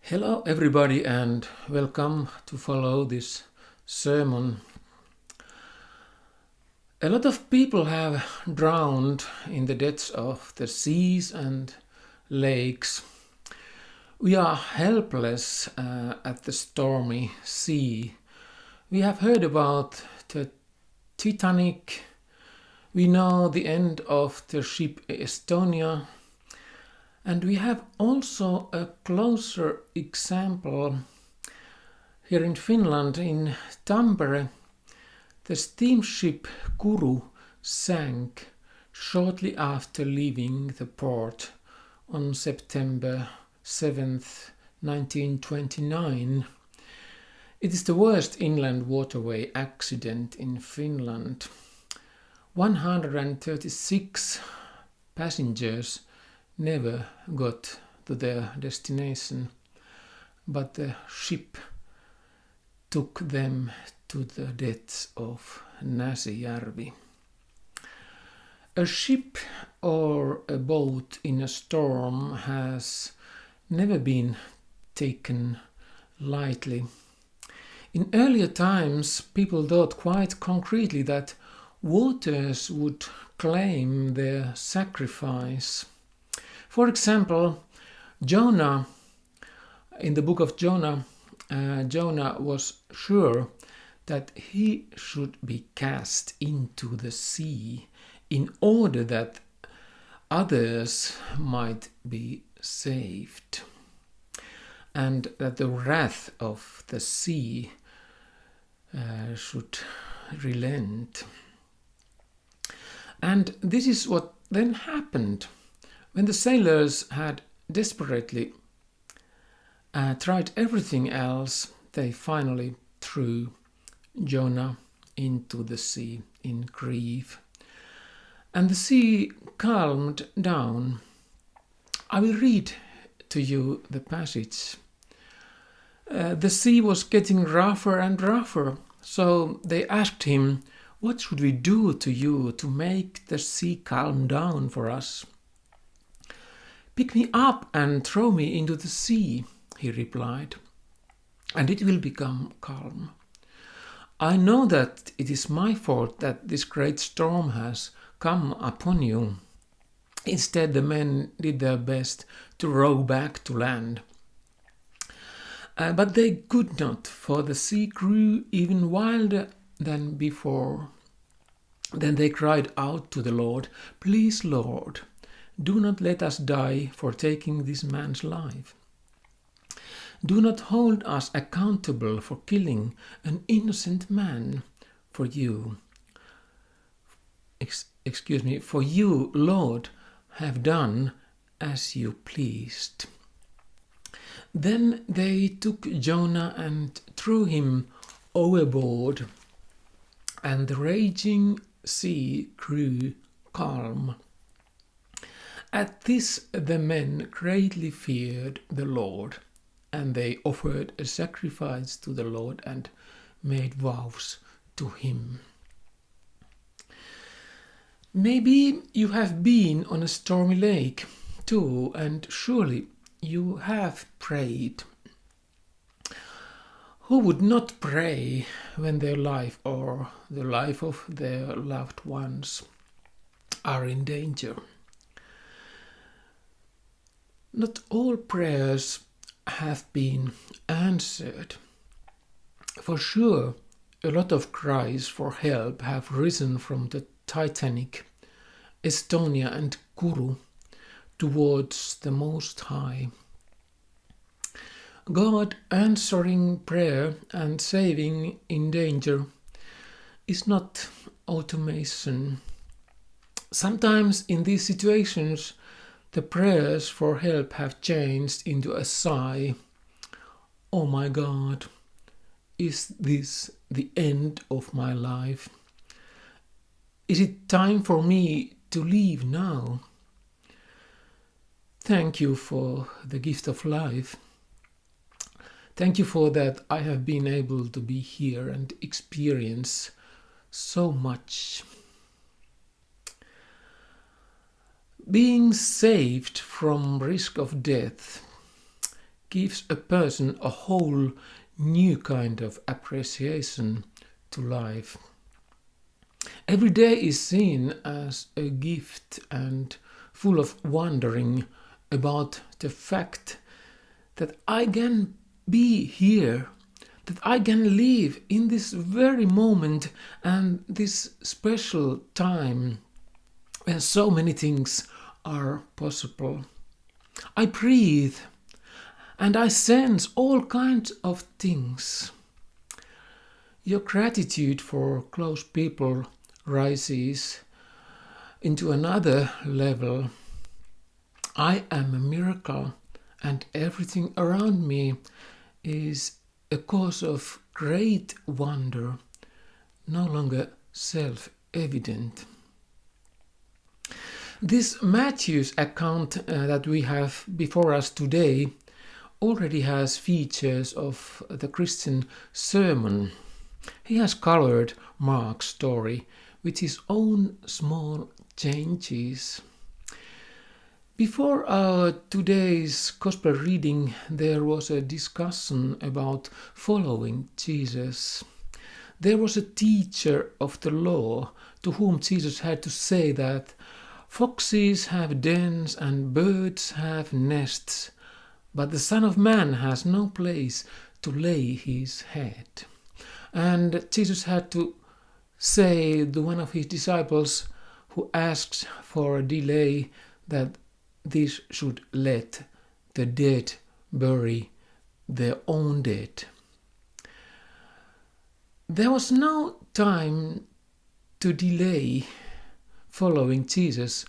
Hello, everybody, and welcome to follow this sermon. A lot of people have drowned in the depths of the seas and lakes. We are helpless at the stormy sea. We have heard about the Titanic. We know the end of the ship Estonia. And we have also a closer example here in Finland, in Tampere. The steamship Kuru sank shortly after leaving the port on September 7th, 1929. It is the worst inland waterway accident in Finland. 136 passengers never got to their destination, but the ship took them to the depths of Näsijärvi. A ship or a boat in a storm has never been taken lightly. In earlier times, people thought quite concretely that waters would claim their sacrifice. For example, Jonah, in the book of Jonah, Jonah was sure that he should be cast into the sea in order that others might be saved, and that the wrath of the sea should relent. And this is what then happened. When the sailors had desperately tried everything else, they finally threw Jonah into the sea in grief. And the sea calmed down. I will read to you the passage. The sea was getting rougher and rougher, so they asked him, "What should we do to you to make the sea calm down for us?" "Pick me up and throw me into the sea," he replied, "and it will become calm. I know that it is my fault that this great storm has come upon you." Instead, the men did their best to row back to land. But they could not, for the sea grew even wilder than before. Then they cried out to the Lord, "Please, Lord, do not let us die for taking this man's life. Do not hold us accountable for killing an innocent man, for you, for you, Lord, have done as you pleased." Then they took Jonah and threw him overboard, and the raging sea grew calm. At this the men greatly feared the Lord, and they offered a sacrifice to the Lord and made vows to him. Maybe you have been on a stormy lake too, and surely you have prayed. Who would not pray when their life or the life of their loved ones are in danger? Not all prayers have been answered. For sure, a lot of cries for help have risen from the Titanic, Estonia and Kuru towards the Most High. God answering prayer and saving in danger is not automation. Sometimes in these situations, the prayers for help have changed into a sigh. "Oh my God, is this the end of my life? Is it time for me to leave now? Thank you for the gift of life. Thank you for that I have been able to be here and experience so much." Being saved from risk of death gives a person a whole new kind of appreciation to life. Every day is seen as a gift and full of wondering about the fact that I can be here, that I can live in this very moment and this special time when so many things are possible. I breathe and I sense all kinds of things. Your gratitude for close people rises into another level. I am a miracle, and everything around me is a cause of great wonder, no longer self-evident. This Matthew's account that we have before us today already has features of the Christian sermon. He has colored Mark's story with his own small changes. Before our today's Gospel reading, there was a discussion about following Jesus. There was a teacher of the law to whom Jesus had to say that foxes have dens and birds have nests, but the Son of Man has no place to lay his head. And Jesus had to say to one of his disciples who asks for a delay that this should let the dead bury their own dead. There was no time to delay following Jesus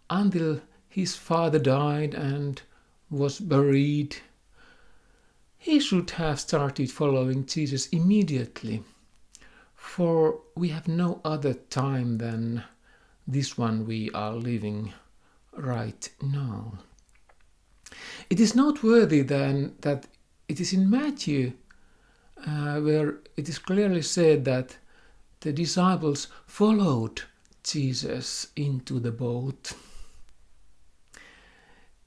until his father died and was buried. He should have started following Jesus immediately, for we have no other time than this one we are living right now. It is noteworthy then that it is in Matthew where it is clearly said that the disciples followed Jesus into the boat.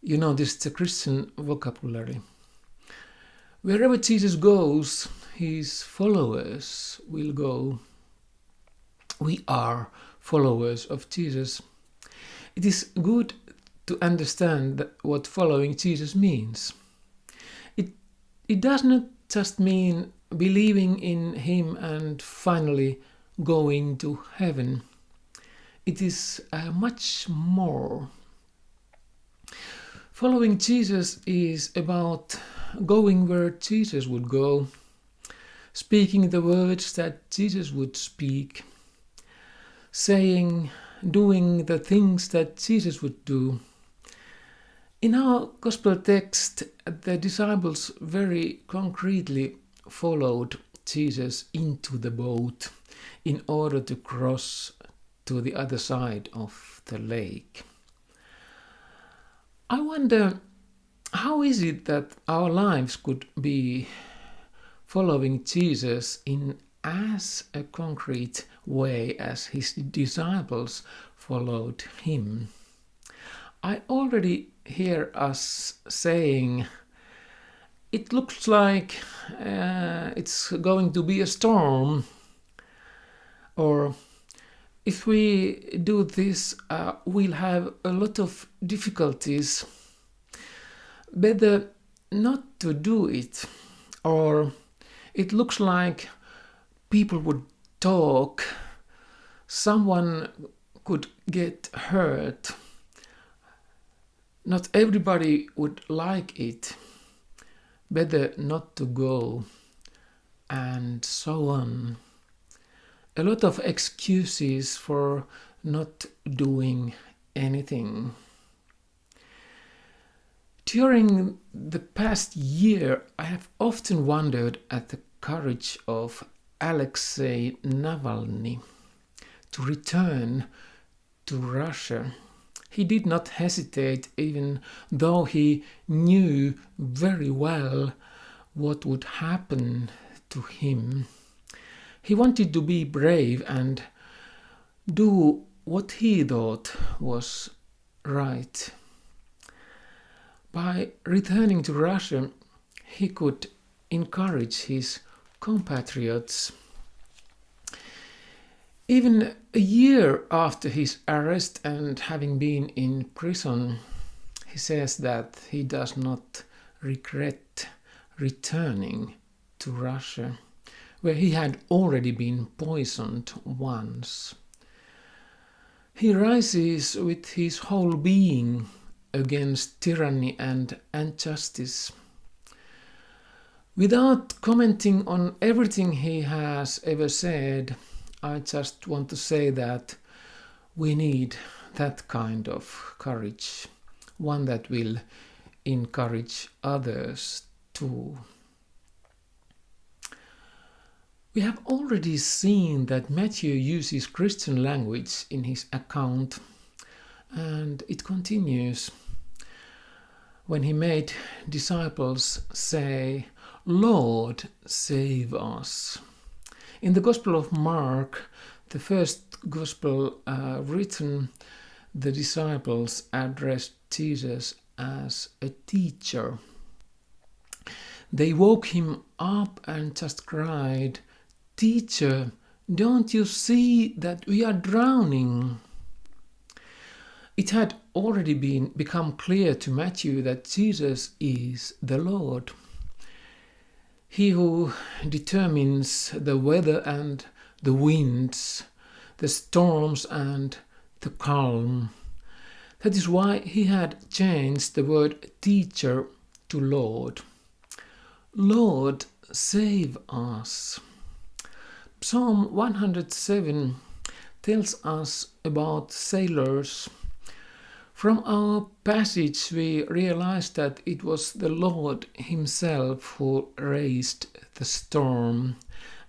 You know, this is the Christian vocabulary. Wherever Jesus goes, his followers will go. We are followers of Jesus. It is good to understand what following Jesus means. It does not just mean believing in him and finally going to heaven. It is much more. Following Jesus is about going where Jesus would go, speaking the words that Jesus would speak, doing the things that Jesus would do. In our gospel text, the disciples very concretely followed Jesus into the boat in order to cross to the other side of the lake. I wonder, how is it that our lives could be following Jesus in as a concrete way as his disciples followed him? I already hear us saying, it looks like it's going to be a storm, or if we do this, we'll have a lot of difficulties. Better not to do it, or it looks like people would talk, someone could get hurt, not everybody would like it, better not to go, and so on. A lot of excuses for not doing anything. During the past year, I have often wondered at the courage of Alexei Navalny to return to Russia. He did not hesitate, even though he knew very well what would happen to him. He wanted to be brave and do what he thought was right. By returning to Russia, he could encourage his compatriots. Even a year after his arrest and having been in prison, he says that he does not regret returning to Russia, where he had already been poisoned once. He rises with his whole being against tyranny and injustice. Without commenting on everything he has ever said, I just want to say that we need that kind of courage, one that will encourage others too. We have already seen that Matthew uses Christian language in his account, and it continues when he made disciples say, "Lord, save us." In the Gospel of Mark, the first Gospel written, the disciples addressed Jesus as a teacher. They woke him up and just cried, "Teacher, don't you see that we are drowning?" It had already become clear to Matthew that Jesus is the Lord. He who determines the weather and the winds, the storms and the calm. That is why he had changed the word teacher to Lord. Lord, save us. Psalm 107 tells us about sailors. From our passage we realize that it was the Lord himself who raised the storm,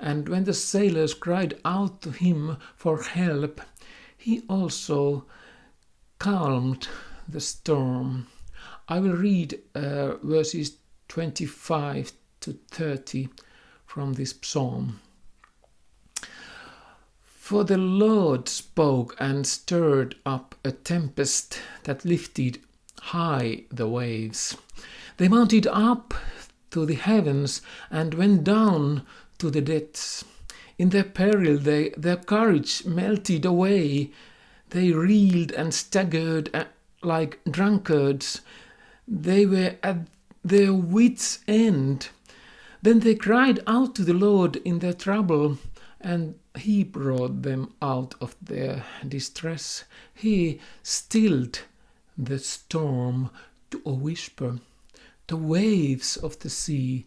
and when the sailors cried out to him for help, he also calmed the storm. I will read verses 25 to 30 from this psalm. For the Lord spoke and stirred up a tempest that lifted high the waves. They mounted up to the heavens and went down to the depths. In their peril their courage melted away. They reeled and staggered like drunkards. They were at their wits' end. Then they cried out to the Lord in their trouble, and he brought them out of their distress. He stilled the storm to a whisper. The waves of the sea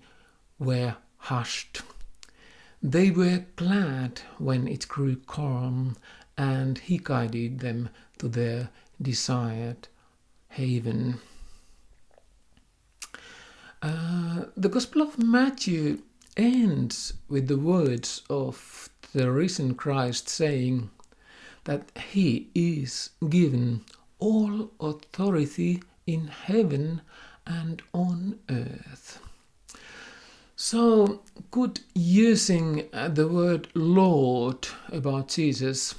were hushed. They were glad when it grew calm, and he guided them to their desired haven. The Gospel of Matthew ends with the words of the risen Christ saying that he is given all authority in heaven and on earth. So could using the word Lord about Jesus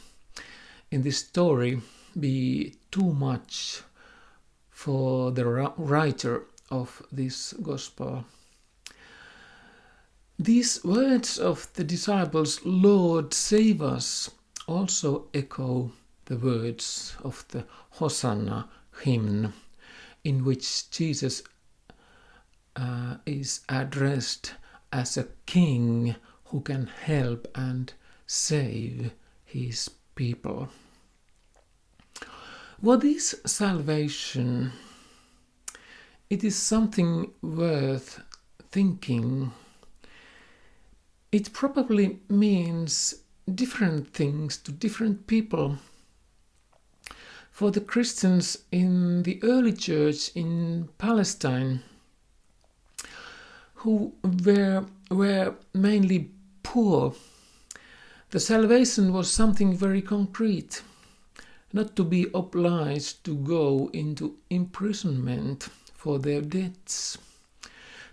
in this story be too much for the writer of this gospel? These words of the disciples, "Lord, save us," also echo the words of the Hosanna hymn, in which Jesus is addressed as a king who can help and save his people. What is salvation? It is something worth thinking. It probably means different things to different people. For the Christians in the early church in Palestine, who were mainly poor, the salvation was something very concrete, not to be obliged to go into imprisonment for their debts,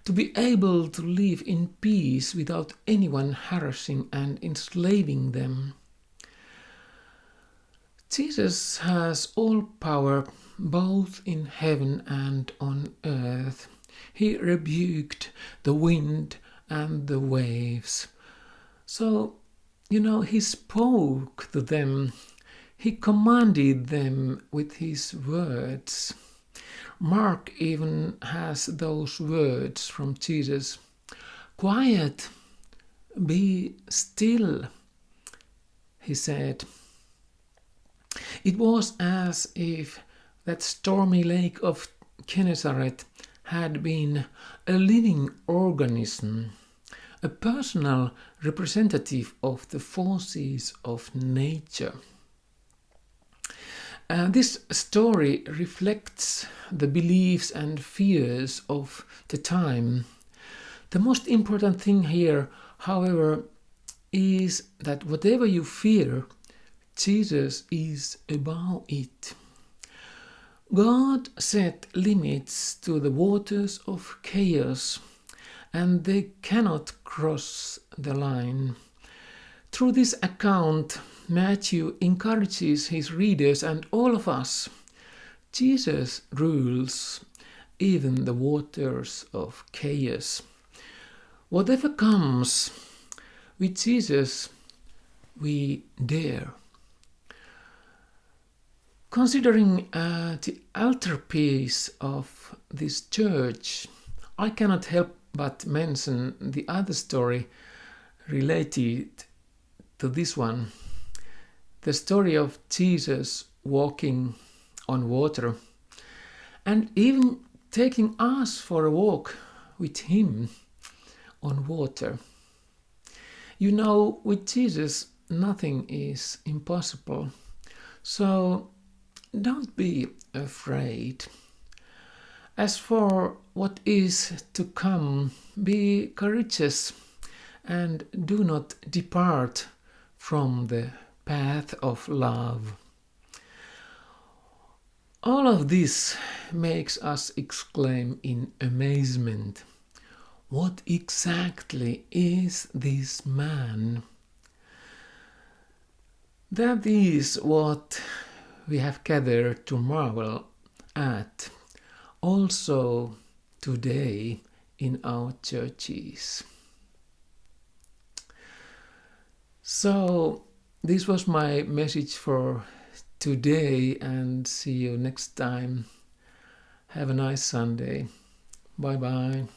to be able to live in peace without anyone harassing and enslaving them. Jesus has all power both in heaven and on earth. He rebuked the wind and the waves. So, he spoke to them. He commanded them with his words. Mark even has those words from Jesus. Quiet, be still, he said. It was as if that stormy lake of Gennesaret had been a living organism, a personal representative of the forces of nature. This story reflects the beliefs and fears of the time. The most important thing here, however, is that whatever you fear, Jesus is above it. God set limits to the waters of chaos, and they cannot cross the line. Through this account, Matthew encourages his readers and all of us. Jesus rules even the waters of chaos. Whatever comes, with Jesus we dare. Considering the altarpiece of this church, I cannot help but mention the other story related to this one. The story of Jesus walking on water and even taking us for a walk with him on water. With Jesus nothing is impossible. So don't be afraid. As for what is to come, be courageous and do not depart from the path of love. All of this makes us exclaim in amazement, what exactly is this man? That is what we have gathered to marvel at, also today in our churches. So, this was my message for today, and see you next time. Have a nice Sunday. Bye bye.